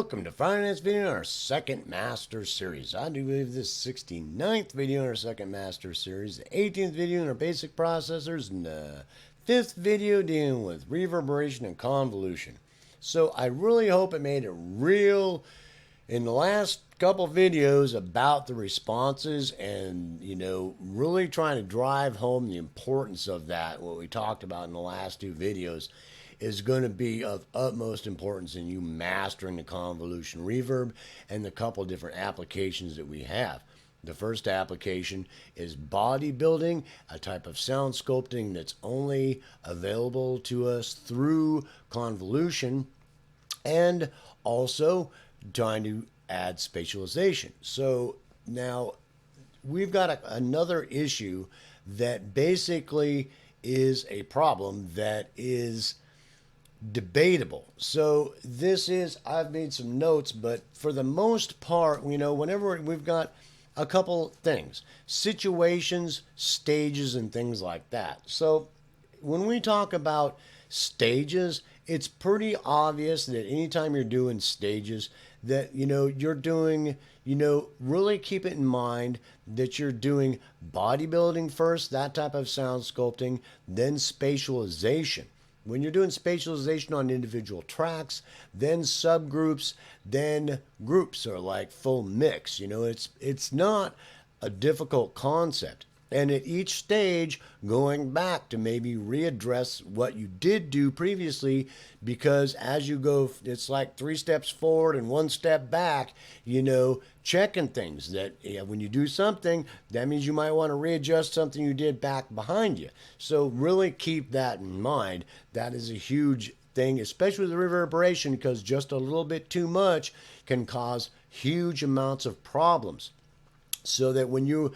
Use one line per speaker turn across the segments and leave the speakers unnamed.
Welcome to Finance Video in our second Master Series. I do believe this 69th video in our second Master Series, the 18th video in our basic processors, and the 5th video dealing with reverberation and convolution. So I really hope it made it real in the last couple videos about the responses and, really trying to drive home the importance of that. What we talked about in the last two videos is going to be of utmost importance in you mastering the convolution reverb and the couple different applications that we have. The first application is bodybuilding, a type of sound sculpting that's only available to us through convolution, and also trying to add spatialization. So now we've got another issue that basically is a problem that is debatable. So I've made some notes, but for the most part, whenever we've got a couple things, situations, stages, and things like that. So when we talk about stages, it's pretty obvious that anytime you're doing stages that, you're doing, really keep it in mind that you're doing bodybuilding first, that type of sound sculpting, then spatialization. When you're doing spatialization on individual tracks, then subgroups, then groups are like full mix. It's not a difficult concept. And at each stage, going back to maybe readdress what you did do previously, because as you go, it's like 3 steps forward and 1 step back, checking things that when you do something, that means you might want to readjust something you did back behind you. So really keep that in mind. That is a huge thing, especially with the reverberation, because just a little bit too much can cause huge amounts of problems. So that when you've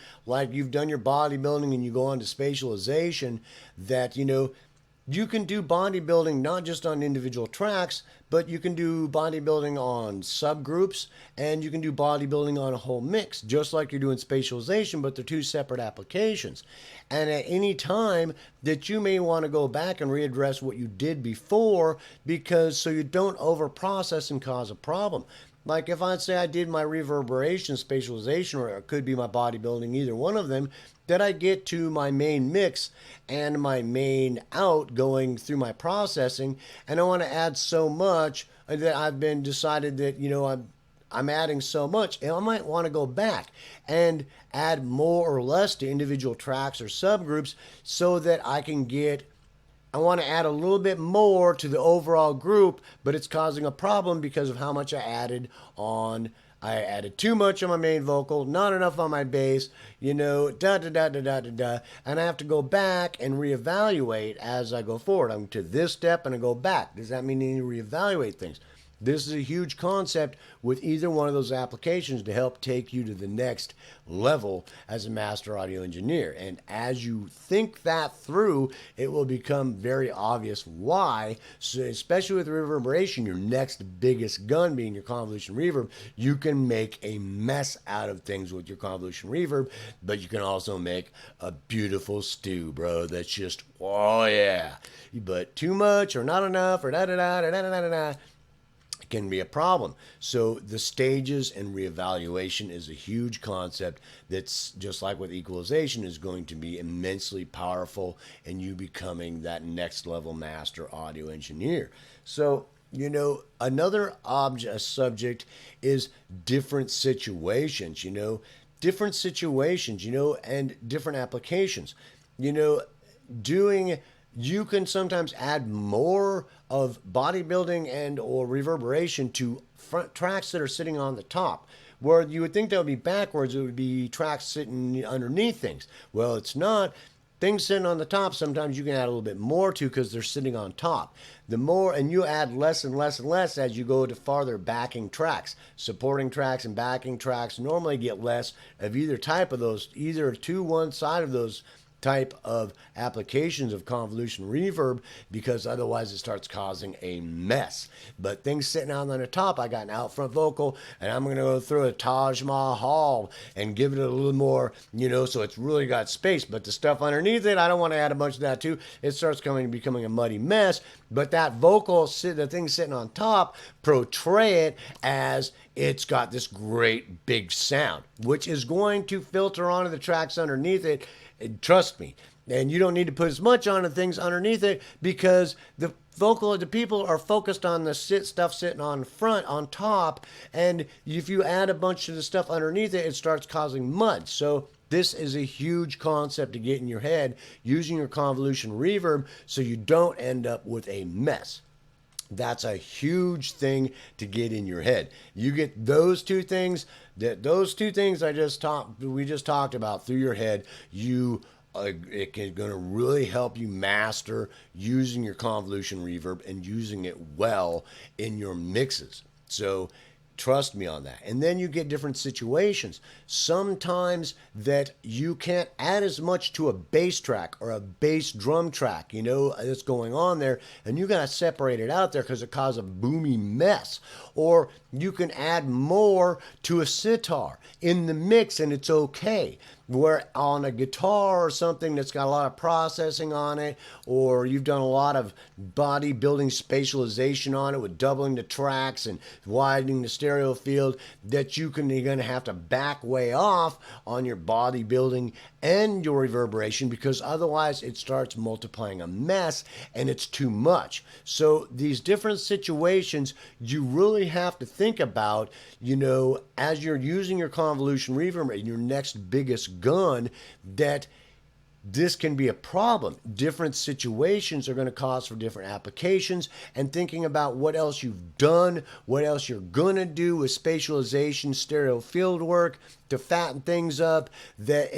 done your bodybuilding and you go on to spatialization, that, you can do bodybuilding not just on individual tracks, but you can do bodybuilding on subgroups, and you can do bodybuilding on a whole mix, just like you're doing spatialization, but they're two separate applications. And at any time that you may want to go back and readdress what you did before, because so you don't overprocess and cause a problem. Like if I'd say I did my reverberation spatialization, or it could be my bodybuilding, either one of them, that I get to my main mix and my main out going through my processing, and I want to add so much that I've been decided that, I'm adding so much, and I might want to go back and add more or less to individual tracks or subgroups so that I want to add a little bit more to the overall group, but it's causing a problem because of how much I added on. I added too much on my main vocal, not enough on my bass, and I have to go back and reevaluate as I go forward. I'm to this step and I go back. Does that mean I need to reevaluate things? This is a huge concept with either one of those applications to help take you to the next level as a master audio engineer. And as you think that through, it will become very obvious why, so especially with reverberation, your next biggest gun being your convolution reverb, you can make a mess out of things with your convolution reverb, but you can also make a beautiful stew, bro. That's just, oh yeah. But too much or not enough or da-da-da-da-da-da-da-da can be a problem. So the stages and reevaluation is a huge concept that's, just like with equalization, is going to be immensely powerful in you becoming that next level master audio engineer. So another subject is different situations, different situations, and different applications. You can sometimes add more of bodybuilding and or reverberation to front tracks that are sitting on the top, where you would think that would be backwards. It would be tracks sitting underneath things. Well, it's not. Things sitting on the top, sometimes you can add a little bit more to because they're sitting on top. The more, and you add less and less and less as you go to farther backing tracks. Supporting tracks and backing tracks normally get less of either type of those, either to one side of those type of applications of convolution reverb, because otherwise it starts causing a mess. But things sitting out on the top, I got an out front vocal, and I'm going to go through a Taj Mahal and give it a little more, so it's really got space. But the stuff underneath it, I don't want to add a bunch of that too. It starts becoming a muddy mess. But that vocal, the thing sitting on top, portray it as it's got this great big sound, which is going to filter onto the tracks underneath it. And trust me. And you don't need to put as much on the things underneath it, because the people are focused on the stuff sitting on front, on top. And if you add a bunch of the stuff underneath it, it starts causing mud. So this is a huge concept to get in your head using your convolution reverb, so you don't end up with a mess. That's a huge thing to get in your head. You get those two things we just talked about through your head. It's going to really help you master using your convolution reverb and using it well in your mixes. So trust me on that. And then you get different situations. Sometimes that you can't add as much to a bass track or a bass drum track, that's going on there, and you got to separate it out there because it causes a boomy mess. Or you can add more to a sitar in the mix and it's okay. Where on a guitar or something that's got a lot of processing on it, or you've done a lot of bodybuilding spatialization on it with doubling the tracks and widening the stereo field, that you're going to have to back way off on your bodybuilding and your reverberation, because otherwise it starts multiplying a mess and it's too much. So these different situations you really have to think about, as you're using your convolution reverb in your next biggest gun, that this can be a problem. Different situations are going to cause for different applications, and thinking about what else you've done, what else you're going to do with spatialization, stereo field work to fatten things up, that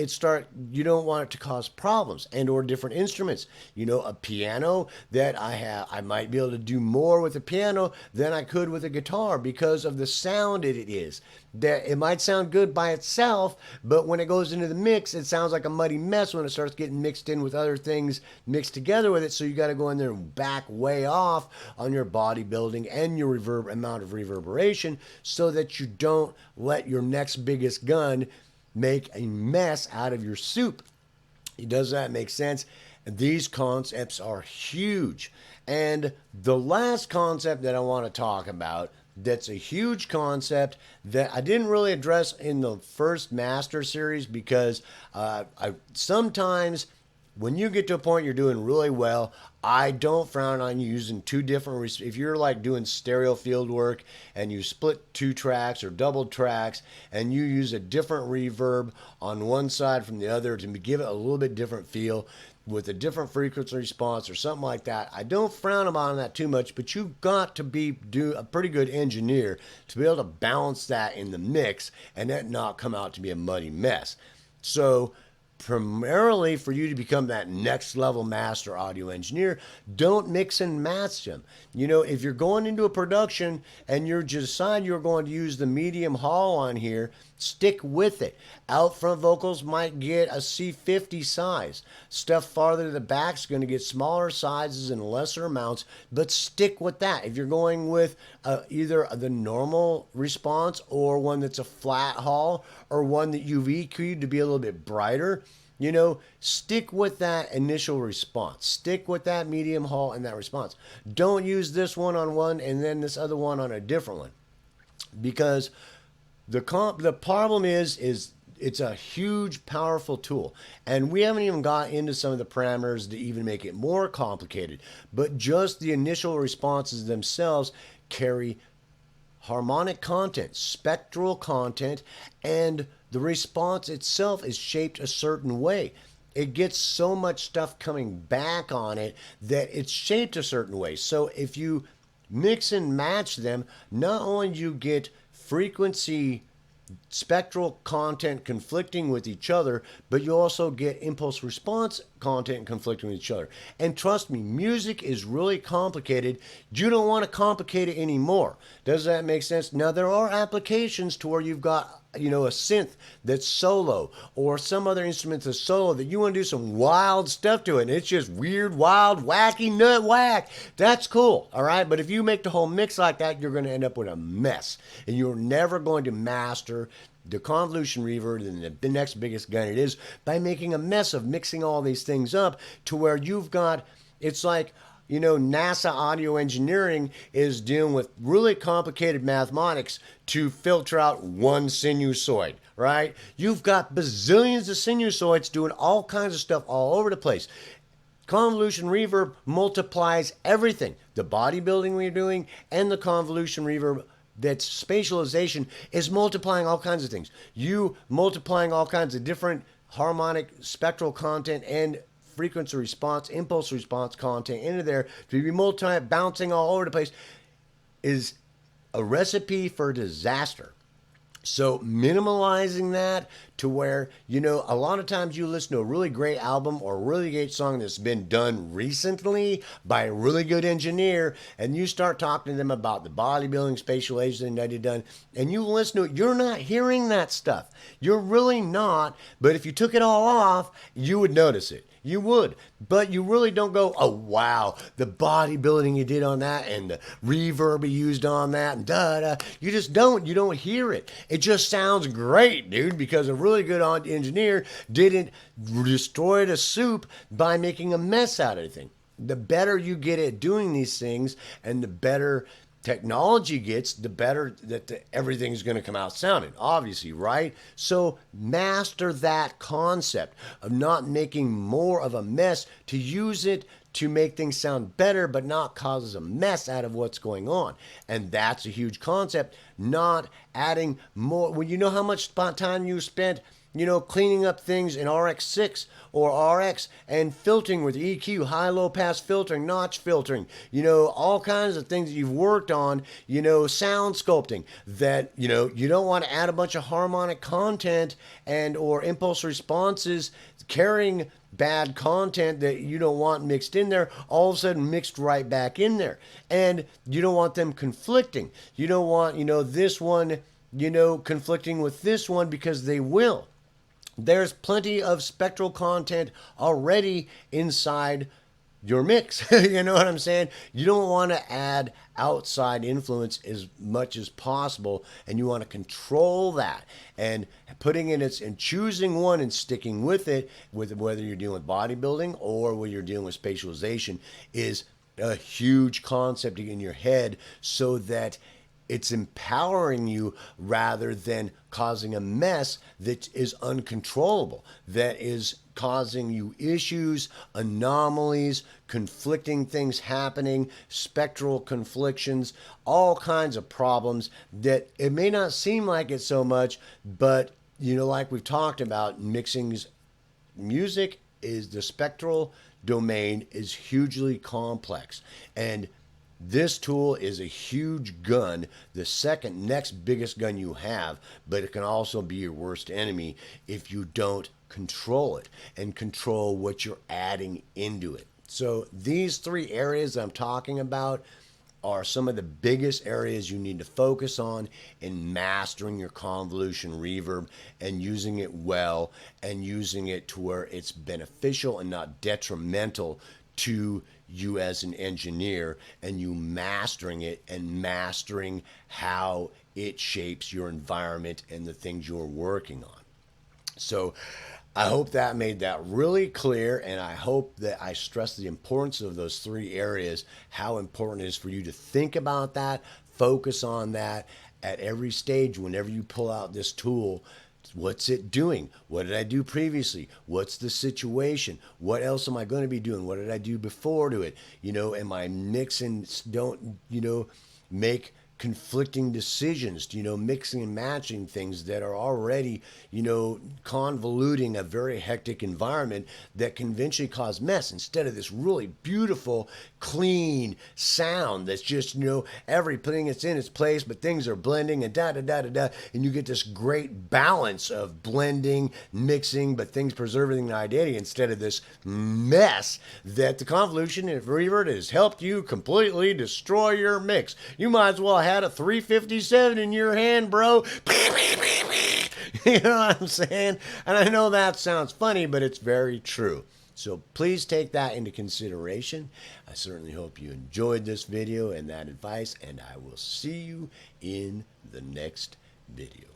you don't want it to cause problems. And or different instruments, a piano that I might be able to do more with a piano than I could with a guitar because of the sound it is. That it might sound good by itself, but when it goes into the mix, it sounds like a muddy mess when it starts getting mixed in with other things mixed together with it. So you got to go in there and back way off on your bodybuilding and your amount of reverberation, so that you don't let your next biggest gun make a mess out of your soup. Does that make sense? These concepts are huge. And the last concept that I want to talk about, that's a huge concept that I didn't really address in the first Master series, because sometimes when you get to a point you're doing really well, I don't frown on you using two different, if you're like doing stereo field work and you split two tracks or double tracks and you use a different reverb on one side from the other to give it a little bit different feel with a different frequency response or something like that, I don't frown on that too much, but you've got to do a pretty good engineer to be able to balance that in the mix and that not come out to be a muddy mess. So primarily for you to become that next level master audio engineer, don't mix and match them. If you're going into a production and you're decide you're going to use the medium hall on here, stick with it. Out front vocals might get a C50 size. Stuff farther to the back is going to get smaller sizes and lesser amounts, but stick with that. If you're going with either the normal response or one that's a flat hall or one that you've EQ'd to be a little bit brighter, stick with that initial response. Stick with that medium hall and that response. Don't use this one on one and then this other one on a different one, because the problem is it's a huge, powerful tool. And we haven't even got into some of the parameters to even make it more complicated. But just the initial responses themselves carry harmonic content, spectral content, and the response itself is shaped a certain way. It gets so much stuff coming back on it that it's shaped a certain way. So if you mix and match them, not only do you get frequency spectral content conflicting with each other, but you also get impulse response content conflicting with each other. And trust me, music is really complicated. You don't want to complicate it anymore. Does that make sense? Now, there are applications to where you've got a synth that's solo, or some other instrument that's solo that you want to do some wild stuff to it, and it's just weird, wild, wacky, nut whack, that's cool, all right? But if you make the whole mix like that, you're going to end up with a mess, and you're never going to master the convolution reverb and the next biggest gun it is by making a mess of mixing all these things up to where you've got, it's like, NASA audio engineering is dealing with really complicated mathematics to filter out one sinusoid, right? You've got bazillions of sinusoids doing all kinds of stuff all over the place. Convolution reverb multiplies everything. The bodybuilding we're doing and the convolution reverb, that's spatialization, is multiplying all kinds of things. You multiplying all kinds of different harmonic spectral content and frequency response, impulse response content into there to be bouncing all over the place is a recipe for disaster. So minimalizing that to where, a lot of times you listen to a really great album or a really great song that's been done recently by a really good engineer, and you start talking to them about the bodybuilding spatialization that you've done, and you listen to it, you're not hearing that stuff. You're really not, but if you took it all off, you would notice it. You would, but you really don't go, oh, wow, the bodybuilding you did on that and the reverb you used on that and da-da. You just don't. You don't hear it. It just sounds great, dude, because a really good engineer didn't destroy the soup by making a mess out of anything. The better you get at doing these things and the better technology gets, the better that everything's going to come out sounding, obviously, right? So master that concept of not making more of a mess, to use it to make things sound better, but not causes a mess out of what's going on. And that's a huge concept, not adding more. When you know how much time you spent cleaning up things in RX6 or RX and filtering with EQ, high-low pass filtering, notch filtering, all kinds of things that you've worked on, sound sculpting, that, you don't want to add a bunch of harmonic content and or impulse responses carrying bad content that you don't want mixed in there, all of a sudden mixed right back in there. And you don't want them conflicting. You don't want, this one, conflicting with this one, because they will. There's plenty of spectral content already inside your mix. You know what I'm saying? You don't want to add outside influence as much as possible, and you want to control that. And putting in it and choosing one and sticking with it, with whether you're dealing with bodybuilding or whether you're dealing with spatialization, is a huge concept in your head, so that it's empowering you rather than causing a mess that is uncontrollable, that is causing you issues, anomalies, conflicting things happening, spectral conflictions, all kinds of problems that it may not seem like it so much, but, like we've talked about, mixing's music is the spectral domain is hugely complex. And this tool is a huge gun, the second next biggest gun you have, but it can also be your worst enemy if you don't control it and control what you're adding into it. So these three areas I'm talking about are some of the biggest areas you need to focus on in mastering your convolution reverb and using it well, and using it to where it's beneficial and not detrimental to you as an engineer, and you mastering it and mastering how it shapes your environment and the things you're working on. So I hope that made that really clear, and I hope that I stressed the importance of those three areas, how important it is for you to think about that, focus on that at every stage whenever you pull out this tool. What's it doing? What did I do previously? What's the situation? What else am I going to be doing? What did I do before to it? Am I mixing? Don't, make conflicting decisions, mixing and matching things that are already, convoluting a very hectic environment that can eventually cause mess, instead of this really beautiful, clean sound that's just, everything it's in its place, but things are blending and da-da-da-da-da, and you get this great balance of blending, mixing, but things preserving the identity, instead of this mess that the convolution and reverb has helped you completely destroy your mix. You might as well had a 357 in your hand, bro. You know what I'm saying? And I know that sounds funny, but it's very true. So please take that into consideration. I certainly hope you enjoyed this video and that advice, and I will see you in the next video.